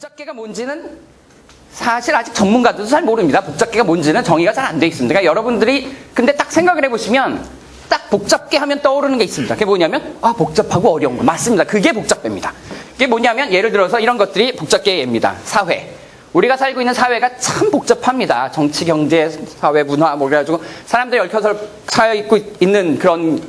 복잡계가 뭔지는 사실 아직 전문가들도 잘 모릅니다. 복잡계가 뭔지는 정의가 잘 안 돼 있습니다. 그러니까 여러분들이 근데 딱 생각을 해보시면 딱 복잡계 하면 떠오르는 게 있습니다. 그게 뭐냐면 복잡하고 어려운 거. 맞습니다. 그게 복잡계입니다. 그게 뭐냐면 예를 들어서 이런 것들이 복잡계의 예입니다. 사회. 우리가 살고 있는 사회가 참 복잡합니다. 정치, 경제, 사회, 문화 뭐 그래가지고 사람들이 얽혀서 쌓여 있는 그런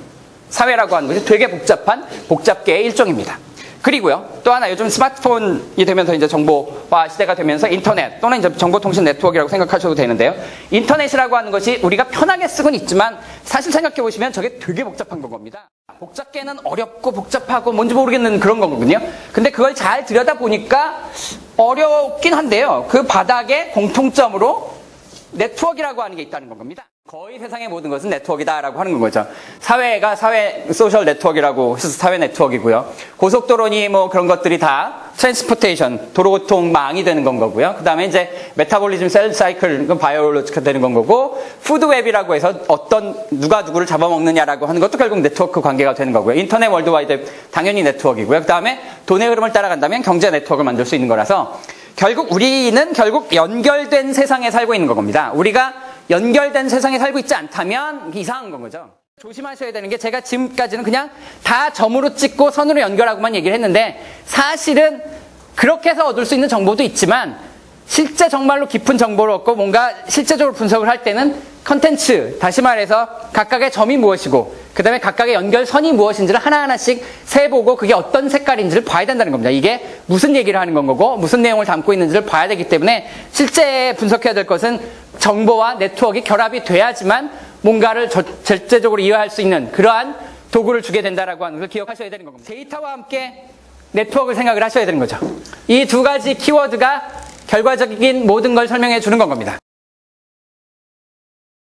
사회라고 하는 것이 되게 복잡한 복잡계의 일종입니다. 그리고요, 또 하나 요즘 스마트폰이 되면서 이제 정보화 시대가 되면서 인터넷 또는 이제 정보통신 네트워크라고 생각하셔도 되는데요. 인터넷이라고 하는 것이 우리가 편하게 쓰곤 있지만 사실 생각해 보시면 저게 되게 복잡한 겁니다. 복잡계는 어렵고 복잡하고 뭔지 모르겠는 그런 거거든요. 근데 그걸 잘 들여다보니까 어렵긴 한데요. 그 바닥에 공통점으로 네트워크라고 하는 게 있다는 겁니다. 거의 세상의 모든 것은 네트워크다라고 하는 거죠. 사회가 소셜 네트워크라고 해서 사회 네트워크이고요. 고속도로니 뭐 그런 것들이 다 트랜스포테이션, 도로교통망이 되는 건 거고요. 그 다음에 이제 메타볼리즘 셀 사이클, 바이오로지가 되는 건 거고, 푸드웹이라고 해서 누가 누구를 잡아먹느냐라고 하는 것도 결국 네트워크 관계가 되는 거고요. 인터넷 월드와이드 당연히 네트워크이고요. 그 다음에 돈의 흐름을 따라간다면 경제 네트워크를 만들 수 있는 거라서 우리는 결국 연결된 세상에 살고 있는 겁니다. 우리가 연결된 세상에 살고 있지 않다면 이상한 건 거죠. 조심하셔야 되는 게 제가 지금까지는 그냥 다 점으로 찍고 선으로 연결하고만 얘기를 했는데 사실은 그렇게 해서 얻을 수 있는 정보도 있지만 실제 정말로 깊은 정보를 얻고 뭔가 실제적으로 분석을 할 때는 컨텐츠, 다시 말해서 각각의 점이 무엇이고 그 다음에 각각의 연결선이 무엇인지를 하나하나씩 세보고 그게 어떤 색깔인지를 봐야 된다는 겁니다. 이게 무슨 얘기를 하는 건 거고 무슨 내용을 담고 있는지를 봐야 되기 때문에 실제 분석해야 될 것은 정보와 네트워크가 결합이 돼야지만 뭔가를 절대적으로 이해할 수 있는 그러한 도구를 주게 된다라고 하는 걸 기억하셔야 되는 겁니다. 데이터와 함께 네트워크를 생각을 하셔야 되는 거죠. 이 두 가지 키워드가 결과적인 모든 걸 설명해 주는 겁니다.